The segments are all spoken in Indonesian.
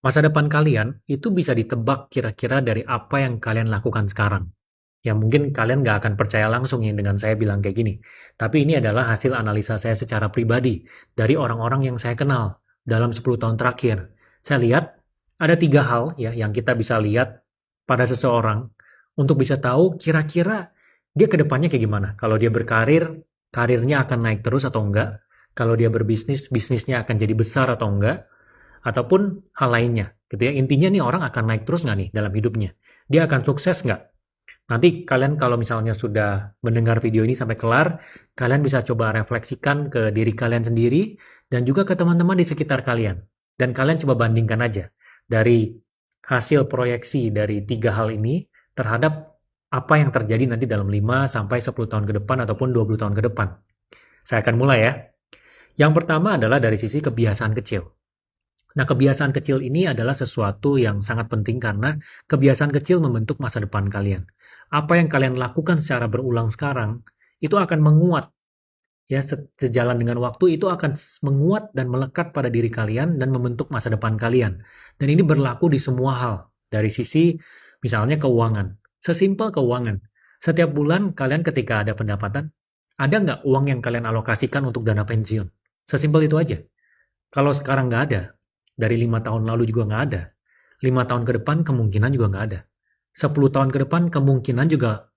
Masa depan kalian itu bisa ditebak kira-kira dari apa yang kalian lakukan sekarang. Ya mungkin kalian nggak akan percaya langsung ya dengan saya bilang kayak gini. Tapi ini adalah hasil analisa saya secara pribadi dari orang-orang yang saya kenal dalam 10 tahun terakhir. Saya lihat ada 3 hal ya yang kita bisa lihat pada seseorang untuk bisa tahu kira-kira dia ke depannya kayak gimana. Kalau dia berkarir, karirnya akan naik terus atau enggak. Kalau dia berbisnis, bisnisnya akan jadi besar atau enggak ataupun hal lainnya gitu ya. Intinya nih orang akan naik terus nggak nih dalam hidupnya? Dia akan sukses nggak? Nanti kalian kalau misalnya sudah mendengar video ini sampai kelar, kalian bisa coba refleksikan ke diri kalian sendiri dan juga ke teman-teman di sekitar kalian. Dan kalian coba bandingkan aja dari hasil proyeksi dari 3 hal ini terhadap apa yang terjadi nanti dalam 5 sampai 10 tahun ke depan ataupun 20 tahun ke depan. Saya akan mulai ya. Yang pertama adalah dari sisi kebiasaan kecil. Nah, kebiasaan kecil ini adalah sesuatu yang sangat penting karena kebiasaan kecil membentuk masa depan kalian. Apa yang kalian lakukan secara berulang sekarang, itu akan menguat. Ya, sejalan dengan waktu itu akan menguat dan melekat pada diri kalian dan membentuk masa depan kalian. Dan ini berlaku di semua hal. Dari sisi misalnya keuangan. Sesimpel keuangan. Setiap bulan kalian ketika ada pendapatan, ada nggak uang yang kalian alokasikan untuk dana pensiun? Sesimpel itu aja. Kalau sekarang nggak ada, dari 5 tahun lalu juga nggak ada. 5 tahun ke depan kemungkinan juga nggak ada. 10 tahun ke depan kemungkinan juga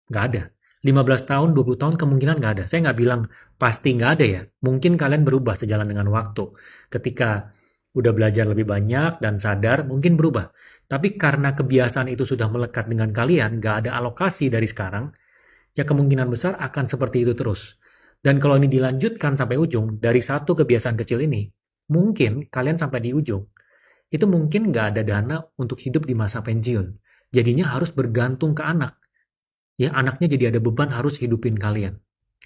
nggak ada. 15 tahun, 20 tahun kemungkinan nggak ada. Saya nggak bilang pasti nggak ada ya. Mungkin kalian berubah sejalan dengan waktu. Ketika udah belajar lebih banyak dan sadar, mungkin berubah. Tapi karena kebiasaan itu sudah melekat dengan kalian, nggak ada alokasi dari sekarang, ya kemungkinan besar akan seperti itu terus. Dan kalau ini dilanjutkan sampai ujung, dari satu kebiasaan kecil ini, mungkin kalian sampai di ujung, itu mungkin nggak ada dana untuk hidup di masa pensiun. Jadinya harus bergantung ke anak. Ya, anaknya jadi ada beban harus hidupin kalian.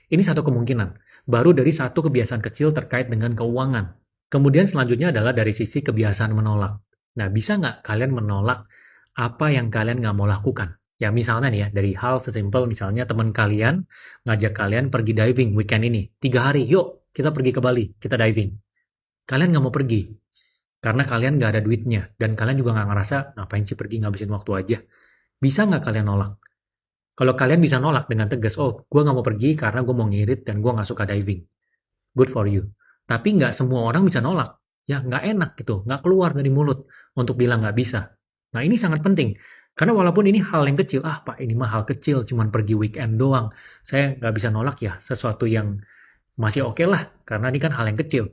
Ini satu kemungkinan. Baru dari satu kebiasaan kecil terkait dengan keuangan. Kemudian selanjutnya adalah dari sisi kebiasaan menolak. Nah, bisa nggak kalian menolak apa yang kalian nggak mau lakukan? Ya, misalnya nih ya, dari hal sesimpel misalnya teman kalian ngajak kalian pergi diving weekend ini. 3 hari, yuk kita pergi ke Bali, kita diving. Kalian nggak mau pergi, karena kalian nggak ada duitnya, dan kalian juga nggak ngerasa, ngapain sih pergi ngabisin waktu aja. Bisa nggak kalian nolak? Kalau kalian bisa nolak dengan tegas, oh, gue nggak mau pergi karena gue mau ngirit dan gue nggak suka diving. Good for you. Tapi nggak semua orang bisa nolak. Ya, nggak enak gitu. Nggak keluar dari mulut untuk bilang nggak bisa. Nah, ini sangat penting. Karena walaupun ini hal yang kecil, Pak, ini mah hal kecil, cuman pergi weekend doang. Saya nggak bisa nolak ya, sesuatu yang masih oke lah, karena ini kan hal yang kecil.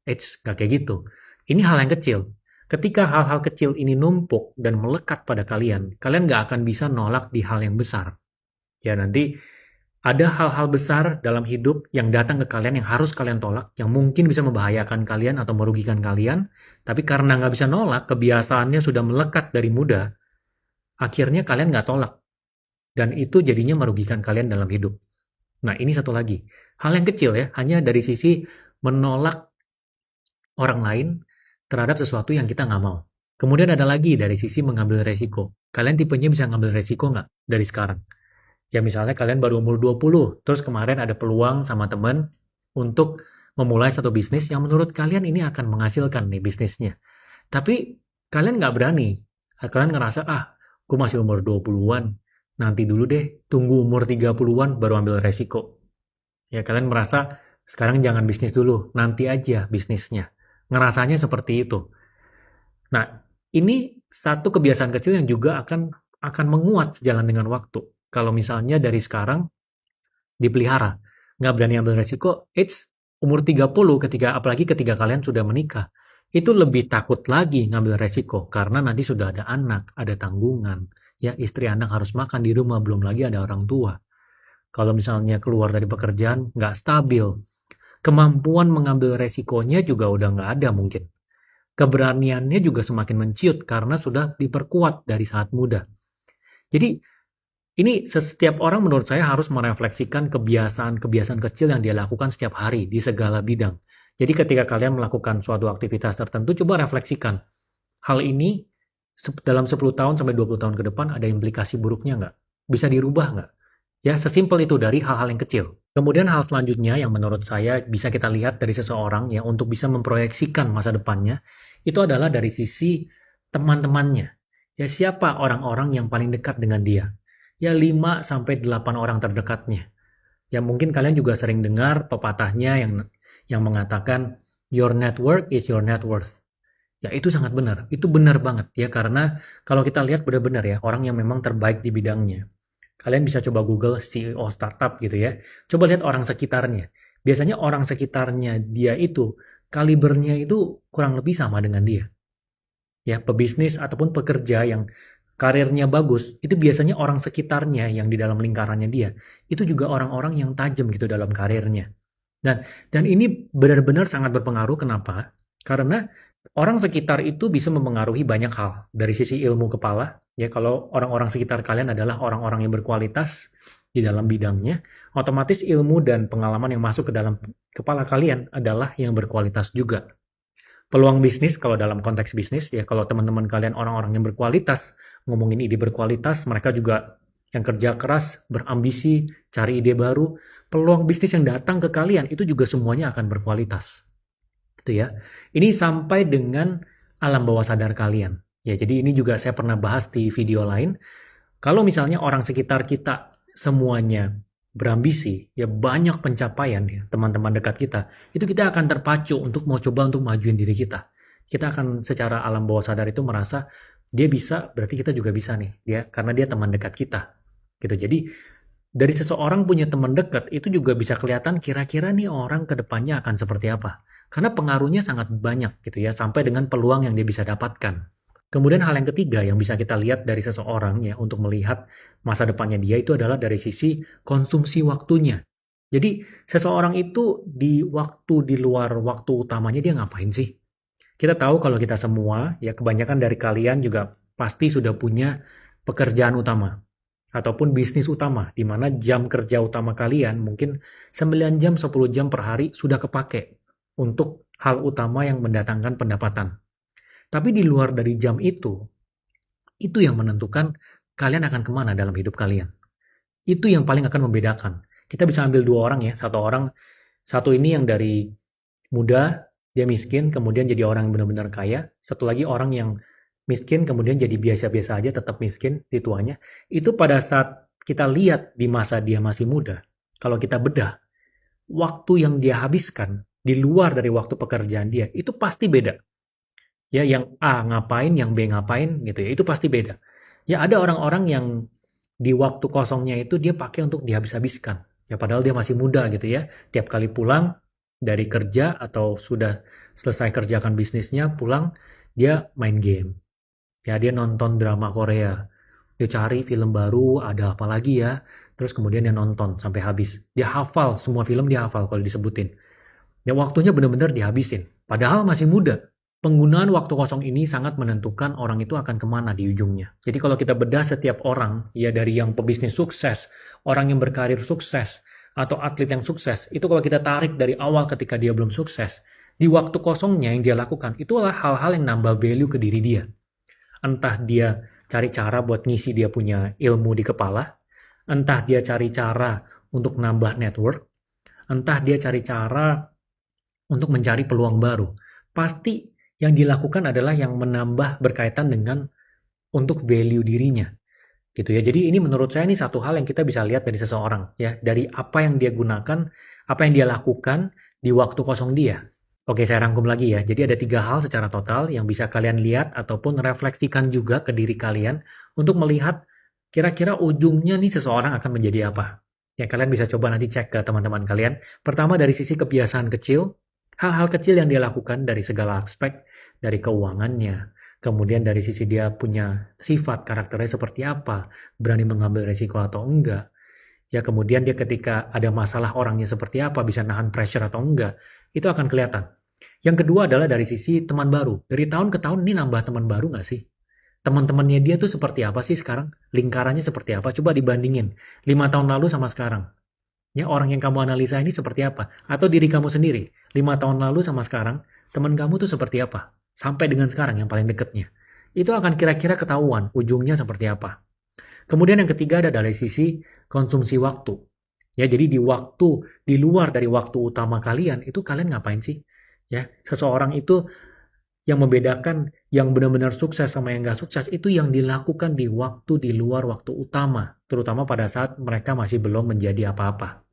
Nggak kayak gitu. Ini hal yang kecil. Ketika hal-hal kecil ini numpuk dan melekat pada kalian, kalian nggak akan bisa nolak di hal yang besar. Ya, nanti ada hal-hal besar dalam hidup yang datang ke kalian yang harus kalian tolak, yang mungkin bisa membahayakan kalian atau merugikan kalian, tapi karena nggak bisa nolak, kebiasaannya sudah melekat dari muda, akhirnya kalian nggak tolak. Dan itu jadinya merugikan kalian dalam hidup. Nah, ini satu lagi. Hal yang kecil ya, hanya dari sisi menolak orang lain terhadap sesuatu yang kita nggak mau. Kemudian ada lagi dari sisi mengambil resiko. Kalian tipenya bisa ngambil resiko nggak dari sekarang? Ya misalnya kalian baru umur 20, terus kemarin ada peluang sama teman untuk memulai satu bisnis yang menurut kalian ini akan menghasilkan nih bisnisnya. Tapi kalian nggak berani. Kalian ngerasa, gue masih umur 20-an, nanti dulu deh, tunggu umur 30-an baru ambil resiko. Ya kalian merasa, sekarang jangan bisnis dulu, nanti aja bisnisnya. Ngerasanya seperti itu. Nah, ini satu kebiasaan kecil yang juga akan menguat sejalan dengan waktu. Kalau misalnya dari sekarang dipelihara, nggak berani ambil resiko, umur 30 apalagi ketika kalian sudah menikah, itu lebih takut lagi ngambil resiko, karena nanti sudah ada anak, ada tanggungan, ya istri anak harus makan di rumah, belum lagi ada orang tua. Kalau misalnya keluar dari pekerjaan, nggak stabil, kemampuan mengambil resikonya juga udah nggak ada mungkin. Keberaniannya juga semakin menciut karena sudah diperkuat dari saat muda. Jadi, ini setiap orang menurut saya harus merefleksikan kebiasaan-kebiasaan kecil yang dia lakukan setiap hari di segala bidang. Jadi ketika kalian melakukan suatu aktivitas tertentu, coba refleksikan. Hal ini dalam 10 tahun sampai 20 tahun ke depan ada implikasi buruknya nggak? Bisa dirubah nggak? Ya, sesimpel itu dari hal-hal yang kecil. Kemudian hal selanjutnya yang menurut saya bisa kita lihat dari seseorang ya untuk bisa memproyeksikan masa depannya, itu adalah dari sisi teman-temannya. Ya, siapa orang-orang yang paling dekat dengan dia? Ya, 5 sampai 8 orang terdekatnya. Ya, mungkin kalian juga sering dengar pepatahnya yang mengatakan your network is your net worth. Ya, itu sangat benar. Itu benar banget ya, karena kalau kita lihat benar-benar ya, orang yang memang terbaik di bidangnya. Kalian bisa coba Google CEO startup gitu ya. Coba lihat orang sekitarnya. Biasanya orang sekitarnya dia itu kalibernya itu kurang lebih sama dengan dia. Ya, pebisnis ataupun pekerja yang karirnya bagus, itu biasanya orang sekitarnya yang di dalam lingkarannya dia, itu juga orang-orang yang tajam gitu dalam karirnya. Dan ini benar-benar sangat berpengaruh. Kenapa? Karena orang sekitar itu bisa memengaruhi banyak hal. Dari sisi ilmu kepala, ya kalau orang-orang sekitar kalian adalah orang-orang yang berkualitas di dalam bidangnya, otomatis ilmu dan pengalaman yang masuk ke dalam kepala kalian adalah yang berkualitas juga. Peluang bisnis, kalau dalam konteks bisnis, ya kalau teman-teman kalian orang-orang yang berkualitas, ngomongin ide berkualitas, mereka juga yang kerja keras, berambisi, cari ide baru, peluang bisnis yang datang ke kalian itu juga semuanya akan berkualitas. Gitu ya. Ini sampai dengan alam bawah sadar kalian. Ya, jadi ini juga saya pernah bahas di video lain. Kalau misalnya orang sekitar kita semuanya berambisi, ya banyak pencapaian ya, teman-teman dekat kita, itu kita akan terpacu untuk mau coba untuk majuin diri kita. Kita akan secara alam bawah sadar itu merasa dia bisa, berarti kita juga bisa nih, dia karena dia teman dekat kita. Gitu. Jadi dari seseorang punya teman dekat itu juga bisa kelihatan kira-kira nih orang ke depannya akan seperti apa. Karena pengaruhnya sangat banyak gitu ya, sampai dengan peluang yang dia bisa dapatkan. Kemudian hal yang ketiga yang bisa kita lihat dari seseorang ya untuk melihat masa depannya dia itu adalah dari sisi konsumsi waktunya. Jadi seseorang itu di luar waktu utamanya dia ngapain sih? Kita tahu kalau kita semua ya kebanyakan dari kalian juga pasti sudah punya pekerjaan utama ataupun bisnis utama di mana jam kerja utama kalian mungkin 9 jam 10 jam per hari sudah kepake untuk hal utama yang mendatangkan pendapatan. Tapi di luar dari jam itu yang menentukan kalian akan kemana dalam hidup kalian. Itu yang paling akan membedakan. Kita bisa ambil dua orang ya, satu ini yang dari muda, dia miskin, kemudian jadi orang yang benar-benar kaya. Satu lagi orang yang miskin, kemudian jadi biasa-biasa aja, tetap miskin di tuanya. Itu pada saat kita lihat di masa dia masih muda, kalau kita bedah, waktu yang dia habiskan di luar dari waktu pekerjaan dia, itu pasti beda. Ya, yang A ngapain, yang B ngapain gitu ya, itu pasti beda. Ya, ada orang-orang yang di waktu kosongnya itu dia pakai untuk dihabis-habiskan. Ya, padahal dia masih muda gitu ya. Tiap kali pulang dari kerja atau sudah selesai kerjakan bisnisnya, pulang dia main game. Ya, dia nonton drama Korea. Dia cari film baru, ada apa lagi ya. Terus kemudian dia nonton sampai habis. Dia hafal, semua film dia hafal kalau disebutin. Ya, waktunya benar-benar dihabisin. Padahal masih muda. Penggunaan waktu kosong ini sangat menentukan orang itu akan kemana di ujungnya. Jadi kalau kita bedah setiap orang, ya dari yang pebisnis sukses, orang yang berkarir sukses, atau atlet yang sukses, itu kalau kita tarik dari awal ketika dia belum sukses, di waktu kosongnya yang dia lakukan, itu adalah hal-hal yang nambah value ke diri dia. Entah dia cari cara buat ngisi dia punya ilmu di kepala, entah dia cari cara untuk nambah network, entah dia cari cara untuk mencari peluang baru. Pasti yang dilakukan adalah yang menambah berkaitan dengan untuk value dirinya. Gitu ya. Jadi ini menurut saya ini satu hal yang kita bisa lihat dari seseorang ya, dari apa yang dia gunakan, apa yang dia lakukan di waktu kosong dia. Oke, saya rangkum lagi ya. Jadi ada 3 hal secara total yang bisa kalian lihat ataupun refleksikan juga ke diri kalian untuk melihat kira-kira ujungnya nih seseorang akan menjadi apa. Ya, kalian bisa coba nanti cek ke teman-teman kalian. Pertama dari sisi kebiasaan kecil, hal-hal kecil yang dia lakukan dari segala aspek, dari keuangannya, kemudian dari sisi dia punya sifat karakternya seperti apa, berani mengambil resiko atau enggak. Ya, kemudian dia ketika ada masalah orangnya seperti apa, bisa nahan pressure atau enggak, itu akan kelihatan. Yang kedua adalah dari sisi teman baru. Dari tahun ke tahun ini nambah teman baru nggak sih? Teman-temannya dia tuh seperti apa sih sekarang? Lingkarannya seperti apa? Coba dibandingin. 5 tahun lalu sama sekarang. Ya, orang yang kamu analisa ini seperti apa? Atau diri kamu sendiri. 5 tahun lalu sama sekarang, teman kamu tuh seperti apa? Sampai dengan sekarang yang paling dekatnya. Itu akan kira-kira ketahuan ujungnya seperti apa. Kemudian yang ketiga ada dari sisi konsumsi waktu. Ya, jadi di luar dari waktu utama kalian, itu kalian ngapain sih? Ya, seseorang itu Yang membedakan yang benar-benar sukses sama yang nggak sukses itu yang dilakukan di waktu di luar waktu utama, terutama pada saat mereka masih belum menjadi apa-apa.